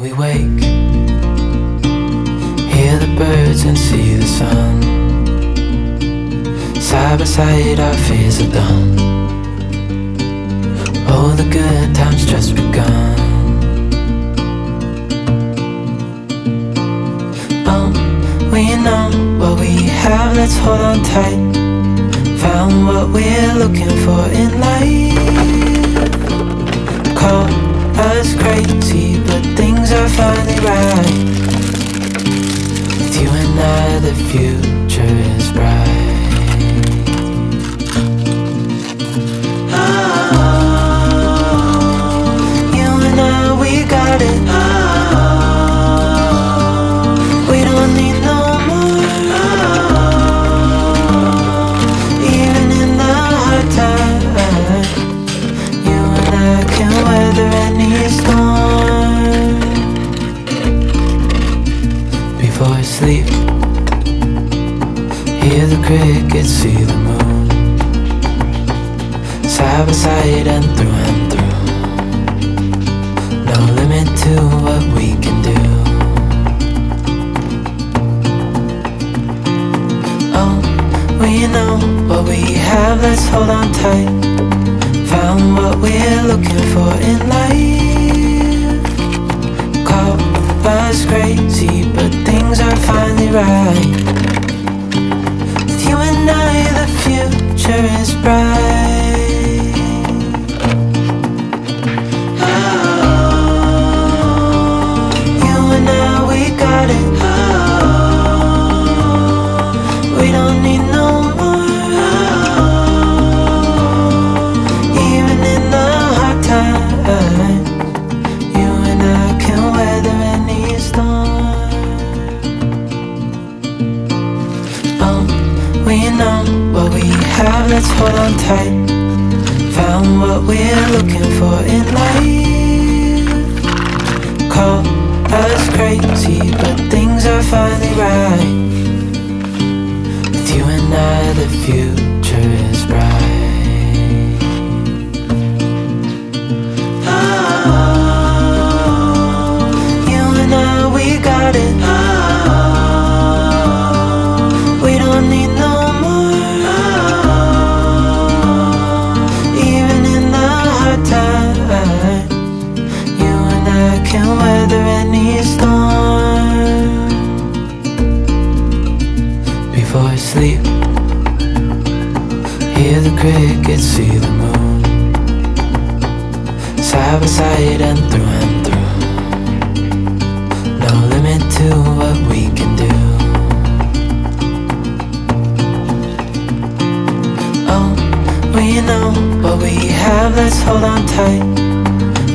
we wake, hear the birds and see the sun. Side by side our fears are done. Oh, the good times just begun. We know what we have, let's hold on tight. Found what we're looking for in life. Call us crazy, but things are finally right. With you and I, the future is bright. Oh, you and I, we got it. We don't need no more. Even in the hard time, you and I can weather any storm. Before I sleep, hear the crickets, see the moon. Side by side and through. No limit to what we can do. We know what we have, let's hold on tight. Found what we're looking for in life. Call us crazy, but things are finally right. With you and I, the future is bright. Oh, you and I, we got it. We don't need no more. Even in the hard time, you and I can weather any storm. We know what we have, let's hold on tight. Found what we're looking for in life. Call us crazy, but things are finally right. You and I, the future is bright. Oh, you and I, we got it. We don't need no more. Even in the hard time, you and I can weather any storm. Before I sleep, hear the crickets, see the moon. Side by side and through. No limit to what we can do. Oh, we know what we have, let's hold on tight.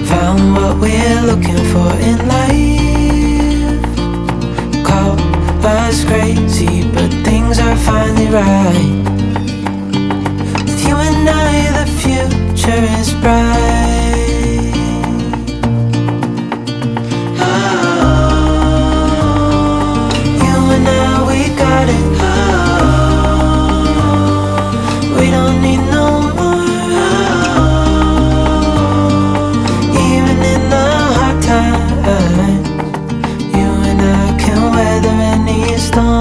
Found what we're looking for in life. Call us crazy, but things are finally right. With you and I, the future is bright. Oh, you and I, we got it. We don't need no more. Even in the hard time, you and I can weather any storm.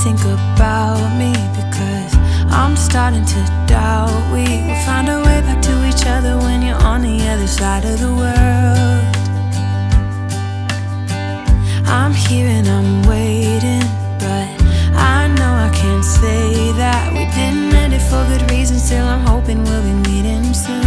Think about me because I'm starting to doubt we will find a way back to each other when you're on the other side of the world. I'm here and I'm waiting, but I know I can't say that we didn't end it for good reasons. Still I'm hoping we'll be meeting soon.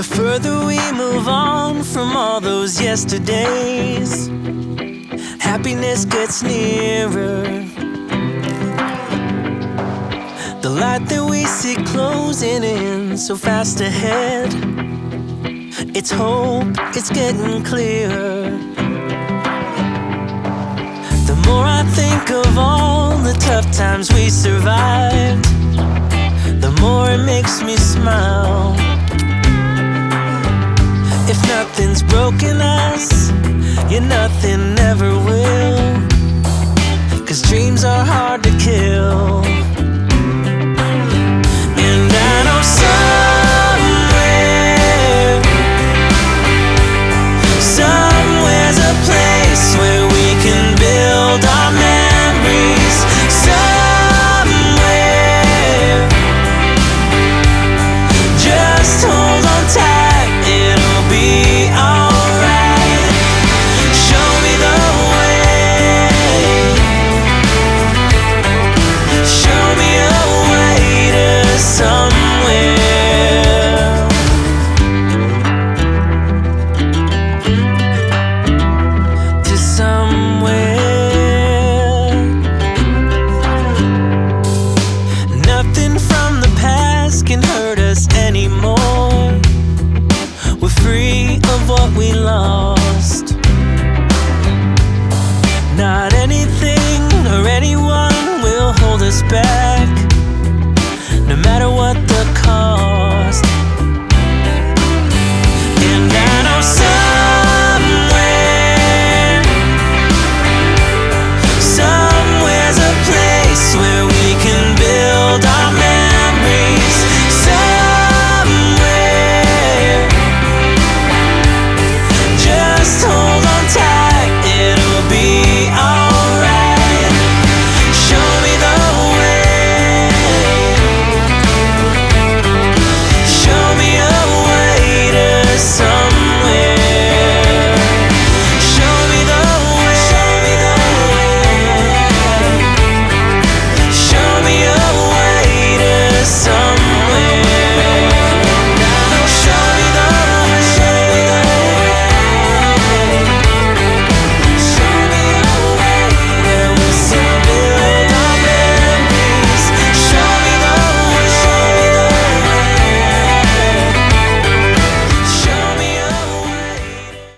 The further we move on from all those yesterdays, happiness gets nearer. The light that we see closing in so fast ahead, it's hope, it's getting clearer. The more I think of all the tough times we survived, the more it makes me smile. If nothing's broken us, yeah, nothing ever will. 'Cause dreams are hard to kill.